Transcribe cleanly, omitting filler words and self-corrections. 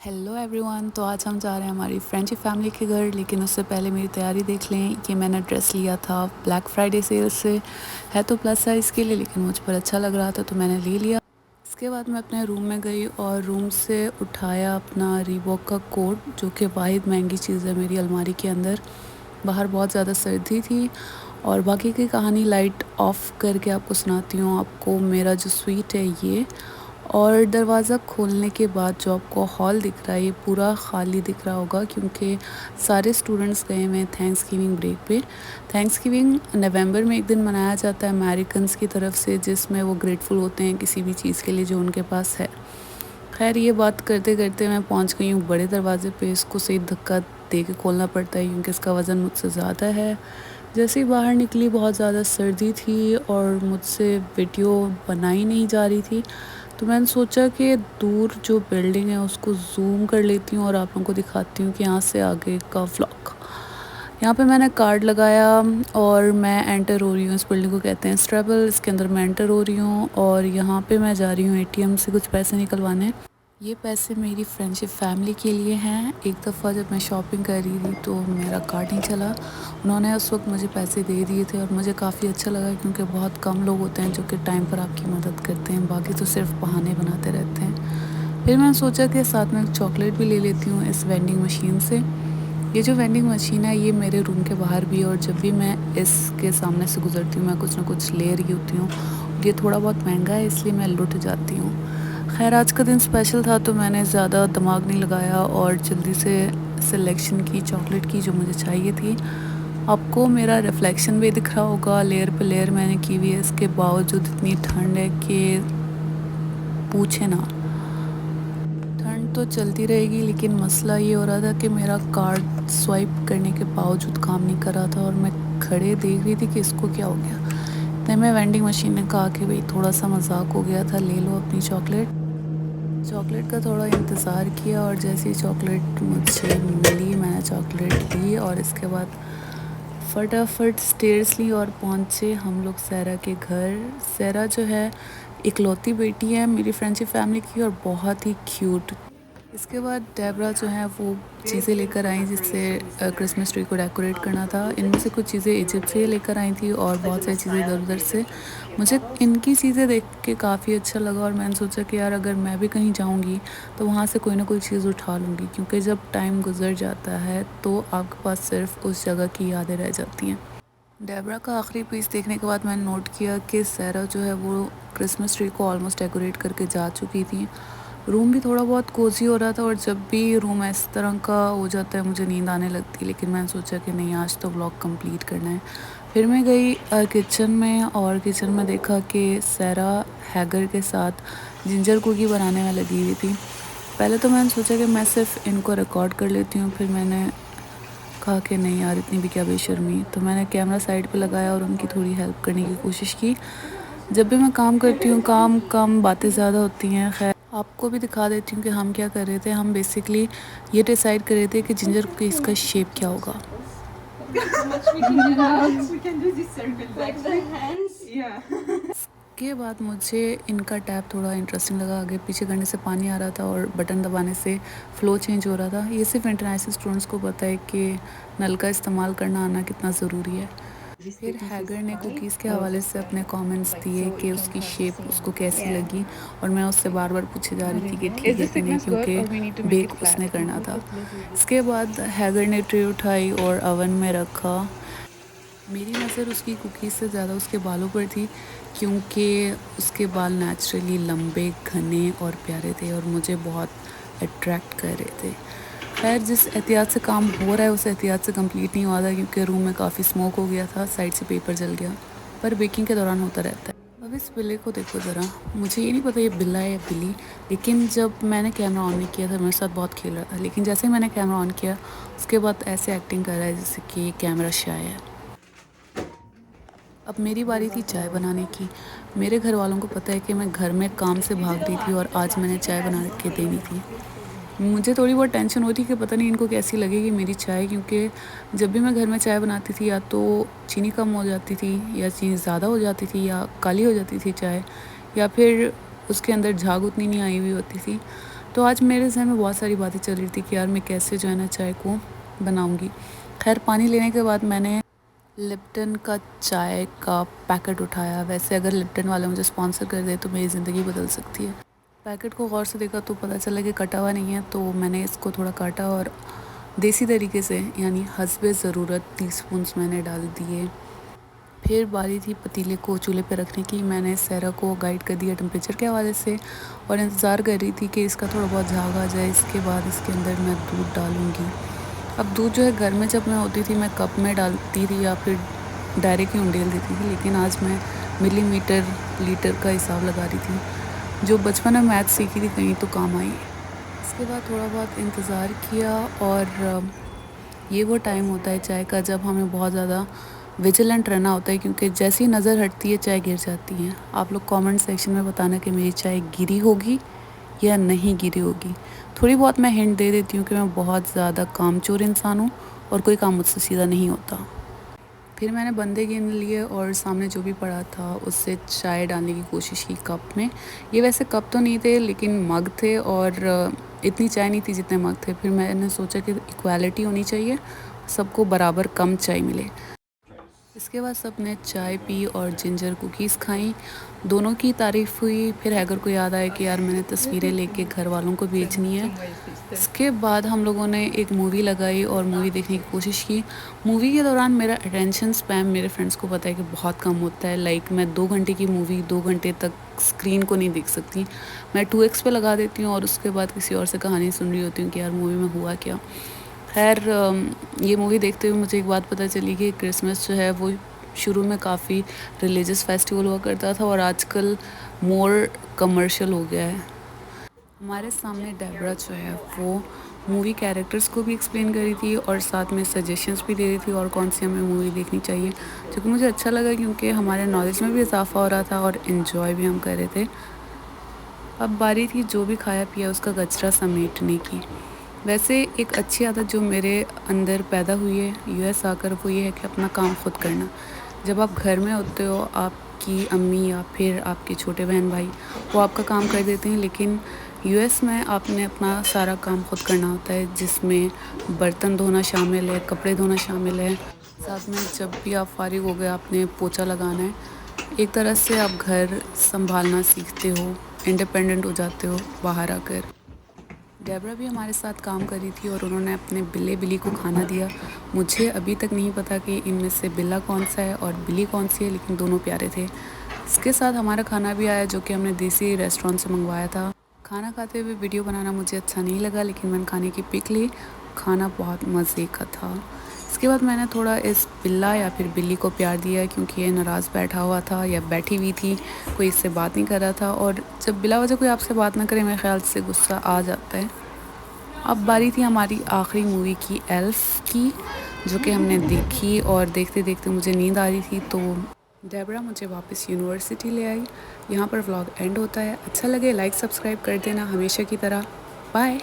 Hello everyone. तो आज हम जा रहे हैं हमारी फ्रेंडशिप फैमिली के घर, लेकिन उससे पहले मेरी तैयारी देख लें। ये मैंने ड्रेस लिया था ब्लैक फ्राइडे सेल से। है तो प्लस साइज़ के लिए, लेकिन मुझ पर अच्छा लग रहा था तो मैंने ले लिया। इसके बाद मैं अपने रूम में गई और रूम से उठाया अपना रीबॉक का कोट, जो कि वाहिद महंगी चीज़ है मेरी अलमारी के अंदर। बाहर बहुत ज़्यादा सर्दी थी। और बाकी की कहानी लाइट ऑफ करके आपको सुनाती हूँ। आपको मेरा जो स्वीट है ये, और दरवाज़ा खोलने के बाद जो आपको हॉल दिख रहा है ये पूरा खाली दिख रहा होगा, क्योंकि सारे स्टूडेंट्स गए हुए हैं थैंक्स गिविंग ब्रेक पे। थैंक्स गिविंग नवंबर में एक दिन मनाया जाता है अमेरिकन्स की तरफ से, जिसमें वो ग्रेटफुल होते हैं किसी भी चीज़ के लिए जो उनके पास है। खैर, ये बात करते करते मैं पहुंच गई हूँ बड़े दरवाजे पे। इसको सही धक्का दे के खोलना पड़ता है क्योंकि इसका वज़न मुझसे ज़्यादा है। जैसे ही बाहर निकली बहुत ज़्यादा सर्दी थी और मुझसे वीडियो बनाई नहीं जा रही थी, तो मैंने सोचा कि दूर जो बिल्डिंग है उसको ज़ूम कर लेती हूँ और आप लोगों को दिखाती हूँ कि यहाँ से आगे का व्लॉग। यहाँ पे मैंने कार्ड लगाया और मैं एंटर हो रही हूँ। इस बिल्डिंग को कहते हैं स्ट्रबल। इसके अंदर मैं एंटर हो रही हूँ और यहाँ पे मैं जा रही हूँ एटीएम से कुछ पैसे निकलवाने। ये पैसे मेरी फ्रेंडशिप फैमिली के लिए हैं। एक दफ़ा जब मैं शॉपिंग कर रही थी तो मेरा कार्ड नहीं चला। उन्होंने उस वक्त मुझे पैसे दे दिए थे और मुझे काफ़ी अच्छा लगा, क्योंकि बहुत कम लोग होते हैं जो कि टाइम पर आपकी मदद करते हैं, बाकी तो सिर्फ बहाने बनाते रहते हैं। फिर मैंने सोचा कि साथ में चॉकलेट भी ले लेती हूँ इस वेंडिंग मशीन से। ये जो वेंडिंग मशीन है ये मेरे रूम के बाहर भी है, और जब भी मैं इसके सामने से गुज़रती हूँ मैं कुछ ना कुछ ले रही होती हूँ। ये थोड़ा बहुत महंगा है इसलिए मैं लुट जाती हूँ। खैर, आज का दिन स्पेशल था तो मैंने ज़्यादा दिमाग नहीं लगाया और जल्दी से सिलेक्शन की चॉकलेट की जो मुझे चाहिए थी। आपको मेरा रिफ्लेक्शन भी दिख रहा होगा, लेयर पे लेयर मैंने की हुई है। इसके बावजूद इतनी ठंड है कि पूछे ना। ठंड तो चलती रहेगी, लेकिन मसला ये हो रहा था कि मेरा कार्ड स्वाइप करने के बावजूद काम नहीं कर रहा था और मैं खड़े देख रही थी कि इसको क्या हो गया। नहीं, मैं वेंडिंग मशीन ने कहा कि भाई थोड़ा सा मजाक हो गया था, ले लो अपनी चॉकलेट। चॉकलेट का थोड़ा इंतज़ार किया और जैसे ही चॉकलेट मुझे मिली मैंने चॉकलेट ली और इसके बाद फटाफट स्टेयर्स ली और पहुँचे हम लोग सहरा के घर। सहरा जो है इकलौती बेटी है मेरी फ्रेंडशिप फैमिली की और बहुत ही क्यूट। इसके बाद डेबरा जो है वो चीज़ें लेकर आई जिससे क्रिसमस ट्री को डेकोरेट करना था। इनमें से कुछ चीज़ें इजिप्ट से लेकर आई थी और बहुत सारी चीज़ें इधर उधर से। मुझे इनकी चीज़ें देख के काफ़ी अच्छा लगा और मैंने सोचा कि यार अगर मैं भी कहीं जाऊंगी तो वहाँ से कोई ना कोई चीज़ उठा लूँगी, क्योंकि जब टाइम गुजर जाता है तो आपके पास सिर्फ उस जगह की यादें रह जाती हैं। डेबरा का आखिरी पीस देखने के बाद मैंने नोट किया कि सहरा जो है वो क्रिसमस ट्री को ऑलमोस्ट डेकोरेट करके जा चुकी थी। रूम भी थोड़ा बहुत कोज़ी हो रहा था और जब भी रूम इस तरह का हो जाता है मुझे नींद आने लगती है, लेकिन मैंने सोचा कि नहीं, आज तो व्लॉग कंप्लीट करना है। फिर मैं गई किचन में और किचन में देखा कि सहरा हैगर के साथ जिंजर कुकी बनाने में लगी हुई थी। पहले तो मैंने सोचा कि मैं सिर्फ इनको रिकॉर्ड कर लेती हूँ, फिर मैंने कहा कि नहीं यार, इतनी भी क्या बेशर्मी। तो मैंने कैमरा साइड पे लगाया और उनकी थोड़ी हेल्प करने की कोशिश की। जब भी मैं काम करती हूँ काम कम बातें ज़्यादा होती हैं। खैर, आपको भी दिखा देती हूँ कि हम क्या कर रहे थे। हम बेसिकली ये डिसाइड कर रहे थे कि जिंजर कुकीज़ का शेप क्या होगा। के बाद मुझे इनका टैप थोड़ा इंटरेस्टिंग लगा। आगे पीछे करने से पानी आ रहा था और बटन दबाने से फ़्लो चेंज हो रहा था। ये सिर्फ इंटरनेशनल स्टूडेंट्स को पता है कि नल का इस्तेमाल करना आना कितना ज़रूरी है। फिर हैगर ने कुकीज़ के हवाले से अपने कमेंट्स दिए कि उसकी शेप उसको कैसी लगी, और मैं उससे बार बार पूछे जा रही थी कि ठीक है कि नहीं, क्योंकि बेक उसने करना था। इसके बाद हैगर ने ट्रे उठाई और ओवन में रखा। मेरी नज़र उसकी कुकीज़ से ज़्यादा उसके बालों पर थी, क्योंकि उसके बाल नेचुरली लंबे, घने और प्यारे थे और मुझे बहुत अट्रैक्ट कर रहे थे। खैर, जिस एहतियात से काम हो रहा है उस एहतियात से कंप्लीट नहीं हुआ था, क्योंकि रूम में काफ़ी स्मोक हो गया था, साइड से पेपर जल गया, पर बेकिंग के दौरान होता रहता है। अब इस बिल्ले को देखो ज़रा। मुझे ये नहीं पता ये बिल्ला है या बिल्ली, लेकिन जब मैंने कैमरा ऑन नहीं किया था मेरे साथ बहुत खेल रहा था, लेकिन जैसे ही मैंने कैमरा ऑन किया उसके बाद ऐसे एक्टिंग कर रहा है जैसे कि कैमरा शाय है। अब मेरी बारी थी चाय बनाने की। मेरे घर वालों को पता है कि मैं घर में काम से भाग रही थी और आज मैंने चाय बना के देनी थी। मुझे थोड़ी बहुत टेंशन होती कि पता नहीं इनको कैसी लगेगी मेरी चाय, क्योंकि जब भी मैं घर में चाय बनाती थी या तो चीनी कम हो जाती थी या चीनी ज़्यादा हो जाती थी या काली हो जाती थी चाय, या फिर उसके अंदर झाग उतनी नहीं आई हुई होती थी। तो आज मेरे ज़हन में बहुत सारी बातें चल रही थी कि यार मैं कैसे जो है ना चाय को बनाऊँगी। खैर पानी लेने के बाद मैंने लिप्टन का चाय का पैकेट उठाया। वैसे अगर लिप्टन वाले मुझे स्पॉन्सर कर दे तो मेरी ज़िंदगी बदल सकती है। पैकेट को गौर से देखा तो पता चला कि कटा हुआ नहीं है, तो मैंने इसको थोड़ा काटा और देसी तरीके से यानी हस्बे ज़रूरत टीस्पून्स मैंने डाल दिए। फिर बारी थी पतीले को चूल्हे पे रखने की। मैंने सहरा को गाइड कर दिया टेम्परेचर के हवाले से और इंतज़ार कर रही थी कि इसका थोड़ा बहुत झाग आ जाए। इसके बाद इसके अंदर मैं दूध डालूँगी। अब दूध जो है घर में जब मैं होती थी मैं कप में डालती थी या फिर डायरेक्ट ही उंडेल देती थी, लेकिन आज मैं मिलीमीटर लीटर का हिसाब लगा रही थी। जो बचपन में मैथ सीखी थी कहीं तो काम आई। इसके बाद थोड़ा बहुत इंतज़ार किया और ये वो टाइम होता है चाय का जब हमें बहुत ज़्यादा विजिलेंट रहना होता है, क्योंकि जैसी नज़र हटती है चाय गिर जाती है। आप लोग कमेंट सेक्शन में बताना कि मेरी चाय गिरी होगी या नहीं गिरी होगी। थोड़ी बहुत मैं हिंट दे देती हूँ कि मैं बहुत ज़्यादा कामचोर इंसान हूँ और कोई काम मुझसे सीधा नहीं होता। फिर मैंने बंदे गिन लिए और सामने जो भी पड़ा था उससे चाय डालने की कोशिश की कप में। ये वैसे कप तो नहीं थे लेकिन मग थे और इतनी चाय नहीं थी जितने मग थे। फिर मैंने सोचा कि इक्वालिटी होनी चाहिए, सबको बराबर कम चाय मिले। इसके बाद सब ने चाय पी और जिंजर कुकीज़ खाई। दोनों की तारीफ़ हुई। फिर हैगर को याद आया कि यार मैंने तस्वीरें लेके घर वालों को भेजनी है। इसके बाद हम लोगों ने एक मूवी लगाई और मूवी देखने की कोशिश की। मूवी के दौरान मेरा अटेंशन स्पैम मेरे फ्रेंड्स को पता है कि बहुत कम होता है। लाइक मैं 2 घंटे की मूवी 2 घंटे तक स्क्रीन को नहीं देख सकती। मैं 2x पे लगा देती हूँ और उसके बाद किसी और से कहानी सुन रही होती हूँ कि यार मूवी में हुआ क्या। खैर ये मूवी देखते हुए मुझे एक बात पता चली कि क्रिसमस जो है वो शुरू में काफ़ी रिलीजियस फेस्टिवल हुआ करता था और आजकल मोर कमर्शियल हो गया है। हमारे सामने डेबरा जो है वो मूवी कैरेक्टर्स को भी एक्सप्लेन करी थी और साथ में सजेशंस भी दे रही थी और कौन सी हमें मूवी देखनी चाहिए, जो कि मुझे अच्छा लगा क्योंकि हमारे नॉलेज में भी इजाफा हो रहा था और इन्जॉय भी हम कर रहे थे। अब बारी थी जो भी खाया पिया उसका कचरा समेटने की। वैसे एक अच्छी आदत जो मेरे अंदर पैदा हुई है यूएस आकर वो ये है कि अपना काम खुद करना। जब आप घर में होते हो आपकी अम्मी या फिर आपके छोटे बहन भाई वो आपका काम कर देते हैं, लेकिन यूएस में आपने अपना सारा काम खुद करना होता है, जिसमें बर्तन धोना शामिल है, कपड़े धोना शामिल है। साथ में जब भी आप फारिग हो गए आपने पोछा लगाना है। एक तरह से आप घर संभालना सीखते हो, इंडिपेंडेंट हो जाते हो बाहर आकर। डेबरा भी हमारे साथ काम करी थी और उन्होंने अपने बिल्ली को खाना दिया। मुझे अभी तक नहीं पता कि इनमें से बिल्ला कौन सा है और बिल्ली कौन सी है, लेकिन दोनों प्यारे थे। इसके साथ हमारा खाना भी आया जो कि हमने देसी रेस्टोरेंट से मंगवाया था। खाना खाते हुए वीडियो बनाना मुझे अच्छा नहीं लगा, लेकिन मैंने खाने की पिक ली। खाना बहुत मज़े का था। इसके बाद मैंने थोड़ा इस बिल्ला या फिर बिल्ली को प्यार दिया क्योंकि ये नाराज़ बैठा हुआ था या बैठी हुई थी, कोई इससे बात नहीं कर रहा था और जब बिला वजह कोई आपसे बात ना करे मेरे ख्याल से गुस्सा आ जाता है। अब बारी थी हमारी आखिरी मूवी की एल्फ की, जो कि हमने देखी और देखते देखते मुझे नींद आ रही थी तो डेबरा मुझे वापस यूनिवर्सिटी ले आई। यहाँ पर व्लॉग एंड होता है। अच्छा लगे लाइक सब्सक्राइब कर देना हमेशा की तरह। बाय।